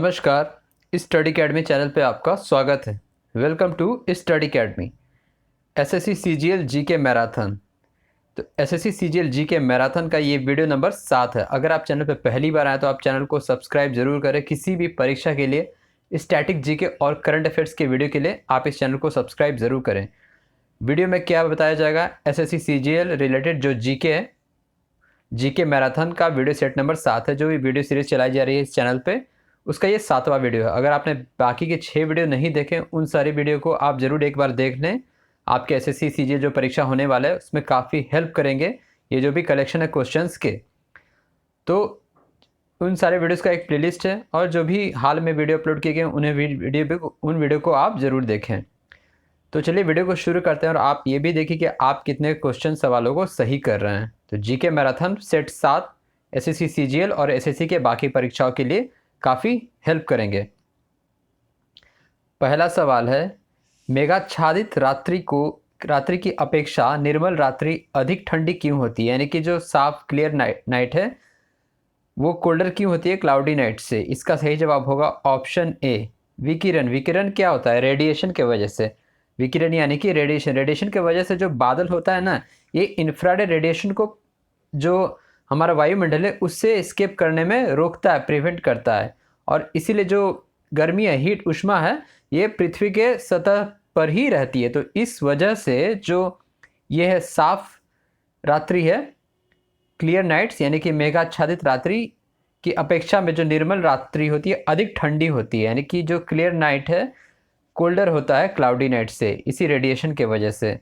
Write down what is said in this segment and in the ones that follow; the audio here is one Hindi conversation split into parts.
नमस्कार। स्टडी अकेडमी चैनल पे आपका स्वागत है। Welcome to Study Academy. SSC CGL GK marathon. तो एसएससी सीजीएल जीके मैराथन का ये वीडियो नंबर 7 है। अगर आप चैनल पे पहली बार आए तो आप चैनल को सब्सक्राइब जरूर करें। किसी भी परीक्षा के लिए, स्टैटिक जीके और करंट अफेयर्स के वीडियो के लिए आप इस चैनल को सब्सक्राइब जरूर करें। वीडियो में क्या बताया जाएगा, एसएससी सीजीएल रिलेटेड जो जीके है, जीके मैराथन का वीडियो सेट नंबर 7 है। जो भी वीडियो सीरीज चलाई जा रही है इस चैनल पे, उसका ये 7वां वीडियो है। अगर आपने बाकी के 6 वीडियो नहीं देखे, उन सारे वीडियो को आप ज़रूर एक बार देख लें। आपके एसएससी सीजीएल जो परीक्षा होने वाला है उसमें काफ़ी हेल्प करेंगे ये जो भी कलेक्शन है क्वेश्चंस के। तो उन सारे वीडियोस का एक प्लेलिस्ट है, और जो भी हाल में वीडियो अपलोड किए गए उन वीडियो को आप ज़रूर देखें। तो चलिए वीडियो को शुरू करते हैं, और आप ये भी देखिए कि आप कितने क्वेश्चन सवालों को सही कर रहे हैं। तो GK marathon set 7 SSC CGL और एसएससी के बाकी परीक्षाओं के लिए काफ़ी हेल्प करेंगे। पहला सवाल है, मेघाच्छादित रात्रि की अपेक्षा निर्मल रात्रि अधिक ठंडी क्यों होती है? यानी कि जो साफ क्लियर नाइट है वो कोल्डर क्यों होती है क्लाउडी नाइट से? इसका सही जवाब होगा ऑप्शन ए, विकिरण। विकिरण क्या होता है? रेडिएशन के वजह से। विकिरण यानी कि रेडिएशन के वजह से जो बादल होता है ना, ये इंफ्रारेड रेडिएशन को जो हमारा वायुमंडल है उससे एस्केप करने में रोकता है, प्रिवेंट करता है। और इसीलिए जो गर्मी है, हीट उष्मा है, ये पृथ्वी के सतह पर ही रहती है। तो इस वजह से जो ये है साफ रात्रि है, क्लियर नाइट्स, यानी कि मेघाच्छादित रात्रि की अपेक्षा में जो निर्मल रात्रि होती है अधिक ठंडी होती है। यानी कि जो क्लियर नाइट है कोल्डर होता है क्लाउडी नाइट से, इसी रेडिएशन के वजह से।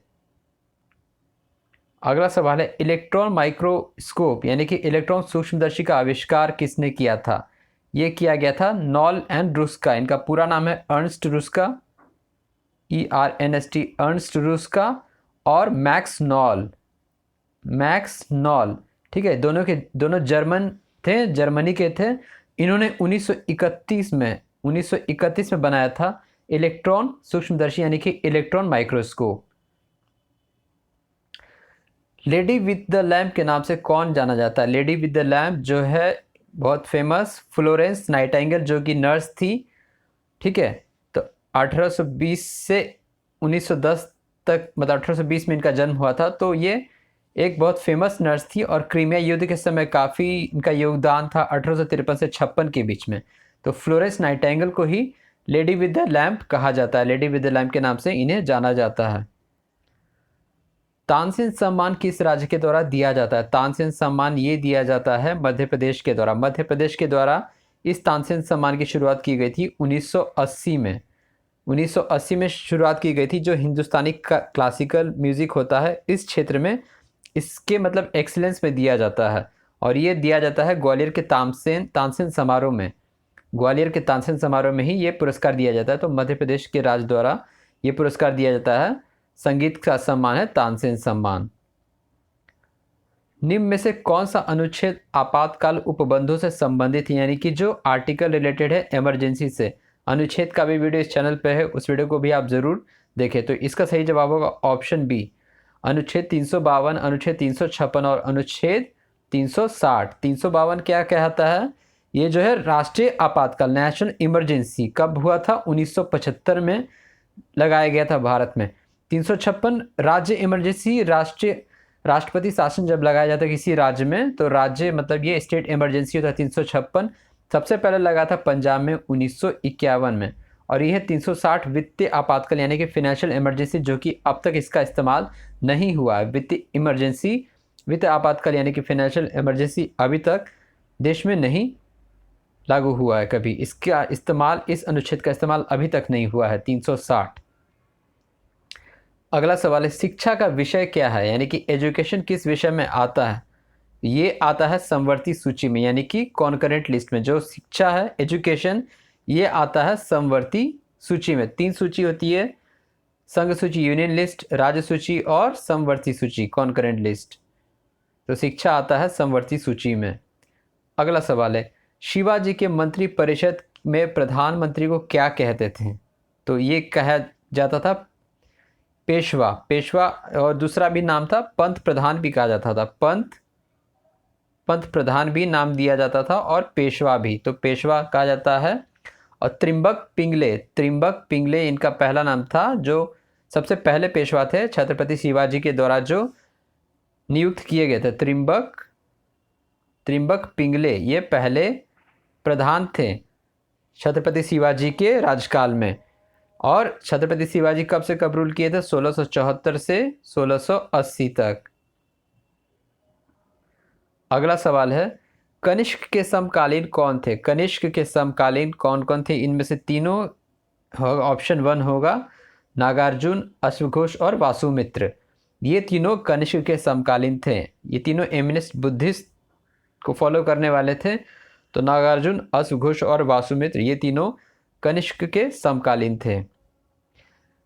अगला सवाल है, इलेक्ट्रॉन माइक्रोस्कोप यानी कि इलेक्ट्रॉन सूक्ष्मदर्शी का आविष्कार किसने किया था? ये किया गया था नॉल एंड रुस्का। इनका पूरा नाम है अर्नस्ट रुस्का, ERNST, अर्नस्ट रुस्का और मैक्स नॉल। ठीक है, दोनों जर्मन थे, जर्मनी के थे। इन्होंने 1931 में बनाया था इलेक्ट्रॉन सूक्ष्मदर्शी यानी कि electron microscope. Lady with the lamp के नाम से कौन जाना जाता है? लेडी विद द लैम्प जो है बहुत फेमस फ्लोरेंस नाइटिंगेल, जो कि नर्स थी। ठीक है, तो 1820 से 1910 तक, मतलब 1820 में इनका जन्म हुआ था। तो ये एक बहुत फेमस नर्स थी, और क्रीमिया युद्ध के समय काफ़ी इनका योगदान था 1853 से 56 के बीच में। तो फ्लोरेंस नाइटिंगेल को ही लेडी विद द लैम्प कहा जाता है। लेडी विद द लैम्प के नाम से इन्हें जाना जाता है। तानसेन सम्मान किस राज्य के द्वारा दिया जाता है? तानसेन सम्मान ये दिया जाता है मध्य प्रदेश के द्वारा। मध्य प्रदेश के द्वारा इस तानसेन सम्मान की शुरुआत की गई थी 1980 में। 1980 में शुरुआत की गई थी। जो हिंदुस्तानी क्लासिकल म्यूज़िक होता है इस क्षेत्र में, इसके मतलब एक्सीलेंस में दिया जाता है, और ये दिया जाता है ग्वालियर के तानसेन समारोह में। ग्वालियर के तानसेन समारोह में ही ये पुरस्कार दिया जाता है। तो मध्य प्रदेश के राज्य द्वारा ये पुरस्कार दिया जाता है। संगीत का सम्मान है तानसेन सम्मान। निम्न में से कौन सा अनुच्छेद आपातकाल उपबंधों से संबंधित है? यानी कि जो आर्टिकल रिलेटेड है इमरजेंसी से। अनुच्छेद का भी वीडियो इस चैनल पे है, उस वीडियो को भी आप ज़रूर देखें। तो इसका सही जवाब होगा ऑप्शन बी, अनुच्छेद 352, अनुच्छेद 356 और अनुच्छेद 360। 352 क्या कहता है? ये जो है राष्ट्रीय आपातकाल, नेशनल इमरजेंसी, कब हुआ था? 1975 में लगाया गया था भारत में। 356 राज्य इमरजेंसी, राष्ट्रपति शासन जब लगाया जाता है किसी राज्य में, तो राज्य मतलब ये स्टेट इमरजेंसी होता है। 356 सबसे पहले लगा था पंजाब में 1951 में, और यह 360 वित्तीय आपातकाल यानी कि फाइनेंशियल इमरजेंसी, जो कि अब तक इसका इस्तेमाल नहीं हुआ है। वित्तीय आपातकाल यानी कि फाइनेंशियल इमरजेंसी अभी तक देश में नहीं लागू हुआ है कभी। इसका इस्तेमाल, इस अनुच्छेद का इस्तेमाल अभी तक नहीं हुआ है 360। अगला सवाल है, शिक्षा का विषय क्या है? यानी कि एजुकेशन किस विषय में आता है? ये आता है समवर्ती सूची में, यानी कि कॉन्करेंट लिस्ट में। जो शिक्षा है, एजुकेशन, ये आता है समवर्ती सूची में। 3 सूची होती है, संघ सूची, यूनियन लिस्ट, राज्य सूची और समवर्ती सूची, कॉन्करेंट लिस्ट। तो शिक्षा आता है समवर्ती सूची में। अगला सवाल है, शिवाजी के मंत्री परिषद में प्रधानमंत्री को क्या कहते थे? तो ये कहा जाता था पेशवा। और दूसरा भी नाम था पंत प्रधान भी कहा जाता था। पंत प्रधान भी नाम दिया जाता था, और पेशवा भी। तो पेशवा कहा जाता है और त्रिम्बक पिंगले इनका पहला नाम था, जो सबसे पहले पेशवा थे छत्रपति शिवाजी के द्वारा जो नियुक्त किए गए थे। त्रिम्बक पिंगले ये पहले प्रधान थे छत्रपति शिवाजी के राजकाल में। और छत्रपति शिवाजी कब से कब रूल किए थे? 1674 से 1680 तक। अगला सवाल है, कनिष्क के समकालीन कौन थे? कनिष्क के समकालीन कौन कौन थे? इनमें से तीनों ऑप्शन 1 होगा, नागार्जुन, अश्वघोष और वासुमित्र। ये तीनों कनिष्क के समकालीन थे। ये तीनों एमिनेस्ट बुद्धिस्ट को फॉलो करने वाले थे। तो नागार्जुन, अश्वघोष और वासुमित्र ये तीनों कनिष्क के समकालीन थे।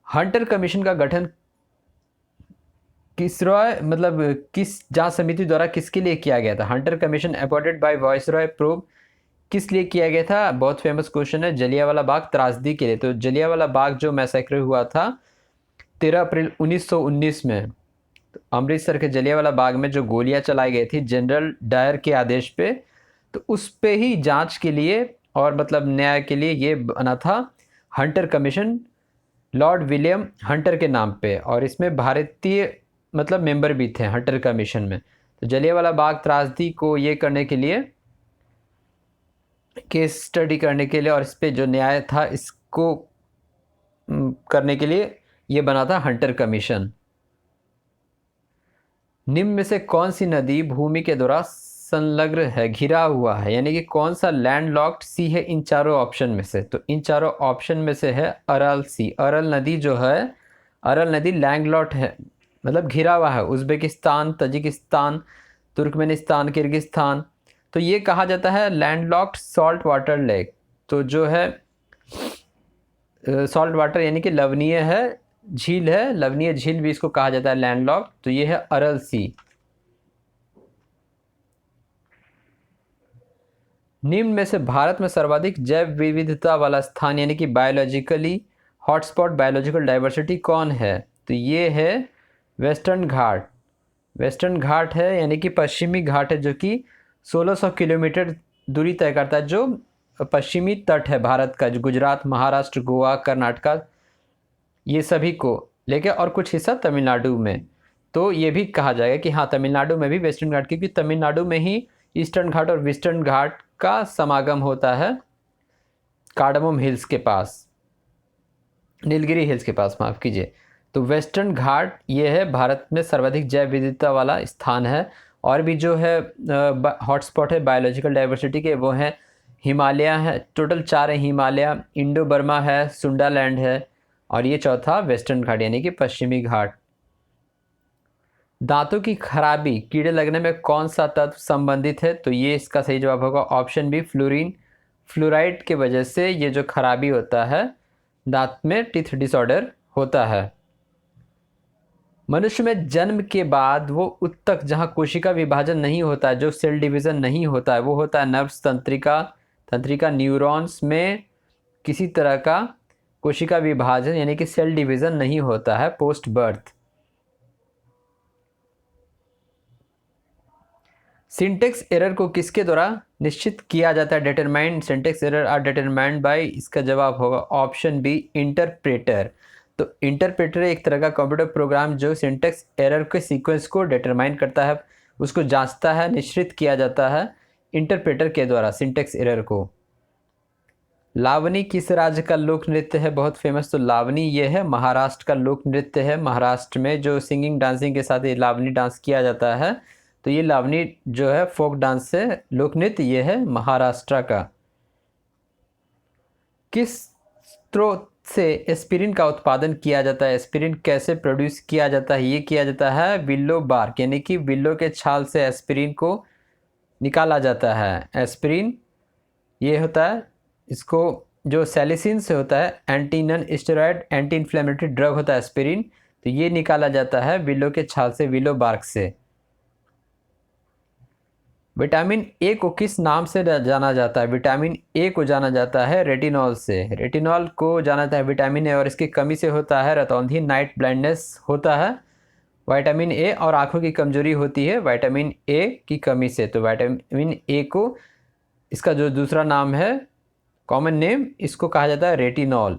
हंटर कमीशन का गठन किस जांच समिति द्वारा किसके लिए किया गया था? Hunter commission appointed by viceroy probe किस लिए किया गया था? बहुत फेमस क्वेश्चन है, जलियांवाला बाग त्रासदी के लिए। तो जलियांवाला बाग जो मैसेक्रे हुआ था 13 अप्रैल 1919 में, तो अमृतसर के जलियांवाला बाग में जो गोलियां चलाई गई थी जनरल डायर के आदेश पे, तो उस पे ही जांच के लिए और न्याय के लिए ये बना था Hunter commission, Lord William Hunter के नाम पे। और इसमें भारतीय मेंबर भी थे हंटर कमीशन में। तो जलियांवाला बाग त्रासदी को ये करने के लिए, केस स्टडी करने के लिए और इस पे जो न्याय था इसको करने के लिए ये बना था हंटर कमीशन। निम्न में से कौन सी नदी भूमि के द्वारा संलग्न है, घिरा हुआ है, यानी कि कौन सा लैंडलॉक्ड सी है इन चारों ऑप्शन में से? तो इन चारों ऑप्शन में से है अरल सी। अरल नदी जो है, अरल नदी लैंडलॉक्ड है, घिरा हुआ है। Uzbekistan, Tajikistan, Turkmenistan, Kyrgyzstan. तो ये कहा जाता है लैंडलॉक्ड सॉल्ट वाटर लेक। तो जो है सॉल्ट वाटर यानी कि लवणीय है, झील है, लवणीय झील भी इसको कहा जाता है लैंडलॉक्ड। तो ये है अरल सी। निम्न में से भारत में सर्वाधिक जैव विविधता वाला स्थान यानी कि बायोलॉजिकली हॉटस्पॉट, बायोलॉजिकल डाइवर्सिटी कौन है? तो ये है वेस्टर्न घाट। वेस्टर्न घाट है यानी कि पश्चिमी घाट है, जो कि 1600 किलोमीटर दूरी तय करता है, जो पश्चिमी तट है भारत का, जो गुजरात, महाराष्ट्र, गोवा, कर्नाटका ये सभी को लेके और कुछ हिस्सा तमिलनाडु में। तो ये भी कहा जाएगा कि हाँ, तमिलनाडु में भी वेस्टर्न घाट, क्योंकि तमिलनाडु में ही ईस्टर्न घाट और वेस्टर्न घाट का समागम होता है कार्डमम हिल्स के पास, नीलगिरी हिल्स के पास, माफ़ कीजिए। तो वेस्टर्न घाट ये है भारत में सर्वाधिक जैव विविधता वाला स्थान है। और भी जो है हॉटस्पॉट है बायोलॉजिकल डाइवर्सिटी के, वो हैं हिमालय है, टोटल 4 है, हिमालय, इंडो बर्मा है, सुंडालैंड है, और ये चौथा वेस्टर्न घाट यानी कि पश्चिमी घाट। दांतों की खराबी, कीड़े लगने में कौन सा तत्व संबंधित है? तो ये इसका सही जवाब होगा ऑप्शन बी, फ्लोरीन। फ्लोराइड के वजह से ये जो खराबी होता है दांत में, टीथ डिसऑर्डर होता है। मनुष्य में जन्म के बाद वो उत्तक, जहाँ कोशिका विभाजन नहीं होता है, जो सेल डिवीज़न नहीं होता है, वो होता है नर्व्स, तंत्रिका। न्यूरॉन्स में किसी तरह का कोशिका विभाजन यानी कि सेल डिवीज़न नहीं होता है पोस्ट बर्थ। सिंटेक्स एरर को किसके द्वारा निश्चित किया जाता है? Determined syntax error are determined by, इसका जवाब होगा ऑप्शन बी, इंटरप्रेटर। तो इंटरप्रेटर एक तरह का कंप्यूटर प्रोग्राम जो सिंटेक्स एरर के सीक्वेंस को डिटरमाइन करता है, उसको जांचता है, निश्चित किया जाता है इंटरप्रेटर के द्वारा सिंटेक्स एरर को। लावनी किस राज्य का लोक नृत्य है? बहुत फेमस। तो लावनी ये है महाराष्ट्र का लोक नृत्य है। महाराष्ट्र में जो सिंगिंग डांसिंग के साथ ये लावनी डांस किया जाता है, तो ये लावनी जो है फोक डांस है, लोक नृत्य ये है महाराष्ट्र का। किस स्रोत से एस्पिरिन का उत्पादन किया जाता है? एस्पिरिन कैसे प्रोड्यूस किया जाता है? ये किया जाता है विल्लो बार्क यानी कि विल्लो के छाल से एस्पिरिन को निकाला जाता है। एस्पिरिन ये होता है, इसको जो सैलिसिन से होता है, anti non steroid anti inflammatory drug होता है एस्पिरिन, तो ये निकाला जाता है विल्लो के छाल से, विल्लो बार्क से। विटामिन ए को किस नाम से जाना जाता है? विटामिन ए को जाना जाता है रेटिनॉल से। रेटिनॉल को जाना जाता है विटामिन ए, और इसकी कमी से होता है रतौंधी, नाइट ब्लाइंडनेस होता है विटामिन ए, और आंखों की कमजोरी होती है विटामिन ए की कमी से। तो विटामिन ए को, इसका जो दूसरा नाम है कॉमन नेम इसको कहा जाता है retinol.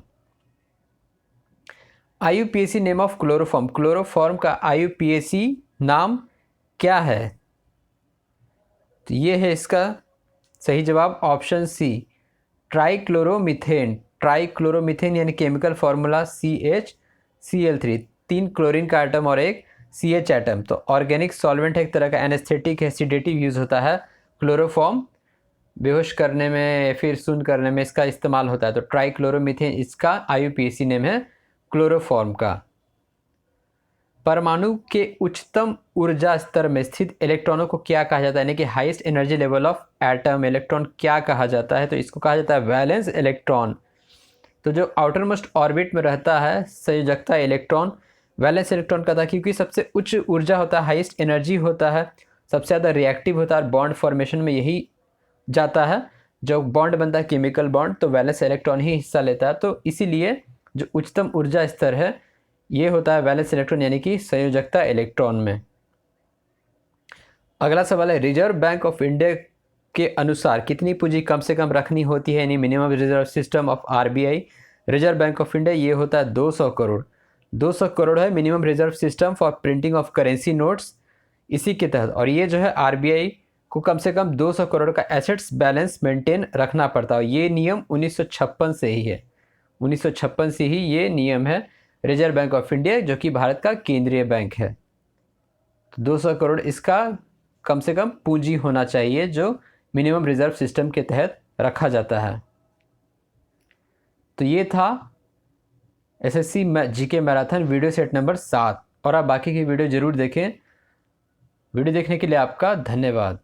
IUPAC name of chloroform, chloroform का IUPAC नाम क्या है? तो ये है इसका सही जवाब ऑप्शन सी, ट्राइक्लोरोमीथेन। ट्राइक्लोरोमीथेन यानी केमिकल फार्मूला CHCl3, 3 क्लोरीन का एटम और एक CH एटम। तो ऑर्गेनिक सॉल्वेंट है, एक तरह का एनेस्थेटिक है, सीडेटिव यूज़ होता है। क्लोरोफॉर्म बेहोश करने में, फिर सुन्न करने में इसका इस्तेमाल होता है। तो ट्राइक्लोरोमीथेन इसका IUPAC नेम है क्लोरोफॉर्म का। परमाणु के उच्चतम ऊर्जा स्तर में स्थित इलेक्ट्रॉनों को क्या कहा जाता है, यानी कि highest energy level of atom electron क्या कहा जाता है? तो इसको कहा जाता है वैलेंस इलेक्ट्रॉन। तो जो आउटर मोस्ट ऑर्बिट में रहता है संयोजकता इलेक्ट्रॉन, वैलेंस इलेक्ट्रॉन का था, क्योंकि सबसे उच्च ऊर्जा होता है, हाईएस्ट एनर्जी होता है, सबसे ज़्यादा रिएक्टिव होता है और बॉन्ड फॉर्मेशन में यही जाता है। जो बॉन्ड बनता है केमिकल बॉन्ड, तो वैलेंस इलेक्ट्रॉन ही हिस्सा लेता है। तो इसीलिए जो उच्चतम ऊर्जा स्तर है ये होता है वैलेंस इलेक्ट्रॉन यानी कि संयोजकता इलेक्ट्रॉन में। अगला सवाल है, रिजर्व बैंक ऑफ इंडिया के अनुसार कितनी पूंजी कम से कम रखनी होती है, यानी minimum reserve system of RBI। Reserve bank of India ये होता है 200 करोड़। 200 करोड़ है minimum reserve system for printing of currency notes, इसी के तहत। और ये जो है RBI को कम से कम 200 करोड़ का एसेट्स बैलेंस मेंटेन रखना पड़ता है। ये नियम 1956 से ही है, 1956 से ही ये नियम है रिजर्व बैंक ऑफ इंडिया, जो कि भारत का केंद्रीय बैंक है। तो 200 करोड़ इसका कम से कम पूंजी होना चाहिए जो मिनिमम रिजर्व सिस्टम के तहत रखा जाता है। तो ये था SSC GK marathon video set number 7, और आप बाकी की वीडियो ज़रूर देखें। वीडियो देखने के लिए आपका धन्यवाद।